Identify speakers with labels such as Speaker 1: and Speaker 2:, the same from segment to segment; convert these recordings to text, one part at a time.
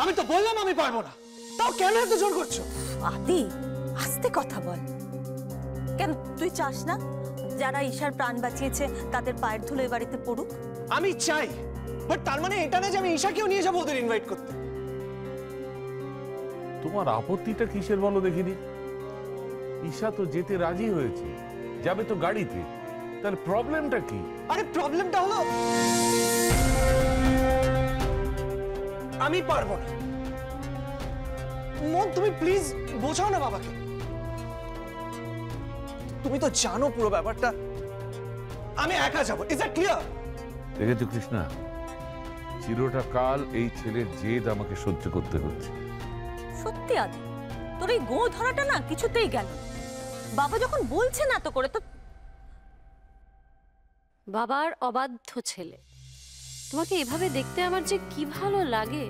Speaker 1: আমি তো বললাম আমি পারবো না, তাও কেন এত জোর করছো?
Speaker 2: আদি, আস্তে কথা বল। কেন তুই চাস না যারা ঈশার প্রাণ বাঁচিয়েছে তাদের পায়ের ধুলো এ বাড়িতে পড়ুক?
Speaker 1: আমি চাই, বাট তার মানে এটা না যে আমি ঈশাকেও নিয়ে যাবো ওদের ইনভাইট করতে।
Speaker 3: তোমার আপত্তিটা কিসের বলো দেখিনি? ঈশা তো যেতে রাজি হয়েছে, যাবে তো গাড়িতে, তাহলে প্রবলেমটা কি?
Speaker 1: আরে প্রবলেমটা হলো আমি পারবো না। মন, তুমি প্লিজ বোঝাও না বাবাকে। তুমি তো জানো পুরো ব্যাপারটা, আমি একা যাবো। Is that clear?
Speaker 3: দেখেছো কৃষ্ণা, চিরটা কাল এই ছেলের জেদ আমাকে সহ্য করতে হচ্ছে।
Speaker 2: সত্যি আদি, তোর এই গো ধরাটা না কিছুতেই গেল। বাবা যখন বলছে না তো করে, তো
Speaker 4: বাবার অবাধ্য ছেলে। তোমাকে এভাবে দেখতে আমার যে কি ভালো লাগে।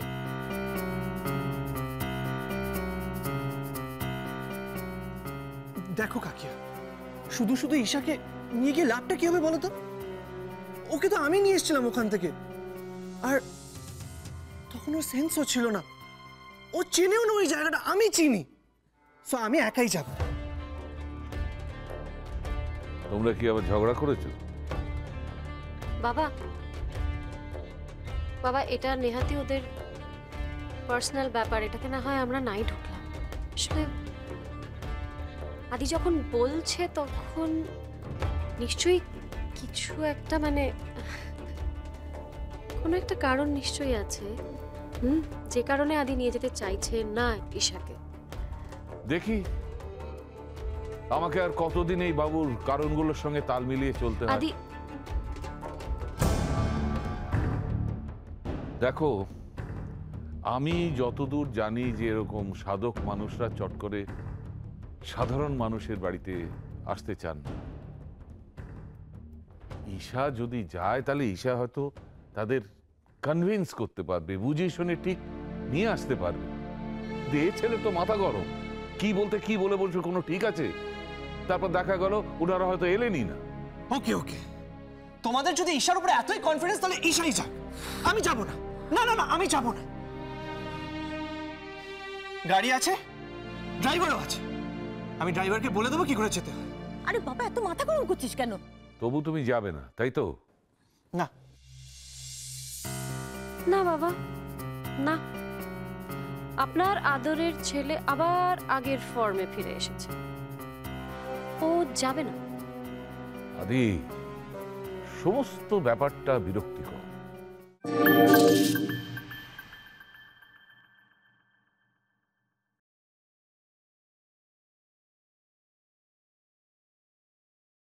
Speaker 1: দেখো কাকিয়া, শুধু শুধু ঈশাকে নিয়ে গিয়ে লাভটা কি হবে বলো তো? ওকে তো আমি নিয়ে এসেছিলাম ওখান থেকে, আর তখন ওর সেন্সও ছিল না, ও চেনেও না ওই জায়গাটা, আমি চিনি। সো আমি একাই যাব।
Speaker 3: তোমরা কি আবার ঝগড়া করেছো?
Speaker 4: বাবা বাবা, এটা নেহাতি ওদের পার্সোনাল ব্যাপার, এটাকে না হয় আমরা নাই ঢুকলাম। আসলে আদি যখন বলছে তখন নিশ্চয়ই কিছু একটা, মানে কোনো একটা কারণ নিশ্চয়ই আছে, যে কারণে আদি নিয়ে যেতে চাইছে না ঈশাকে।
Speaker 3: দেখি আমাকে আর কতদিন এই বাবুর কারণগুলোর সঙ্গে তাল মিলিয়ে চলতে হয়।
Speaker 4: আদি,
Speaker 3: দেখো, আমি যতদূর জানি যে এরকম সাধক মানুষরা চট করে সাধারণ মানুষের বাড়িতে আসতে চান না। ঈশা যদি যায় তাহলে ঈশা হয়তো তাদের কনভিন্স করতে পারবে, বুঝিয়ে শুনে ঠিক নিয়ে আসতে পারবে। দে ছেলে তো মাথা গরম, কি বলতে কি বলে বলছো কোনো ঠিক আছে? তারপর দেখা গেল ওনারা হয়তো এলেনই না।
Speaker 1: ওকে ওকে, তোমাদের যদি ঈশার উপরে এতই কনফিডেন্স তাহলে ঈশাই যাক, আমি যাব না। না না না, আমি যাব না। গাড়ি আছে, ড্রাইভারও আছে, আমি ড্রাইভারকে বলে দেবো কি করে যেতে হয়।
Speaker 2: আরে বাবা, এত মাথা গরম করছিস কেন?
Speaker 3: তবু তুমি যাবে না, তাই তো?
Speaker 1: না
Speaker 4: না বাবা, না। আপনার আদরের ছেলে আবার আগের ফর্মে ফিরে এসেছে, ও যাবে না।
Speaker 3: আদি, সমস্ত ব্যাপারটা বিরক্তিকর।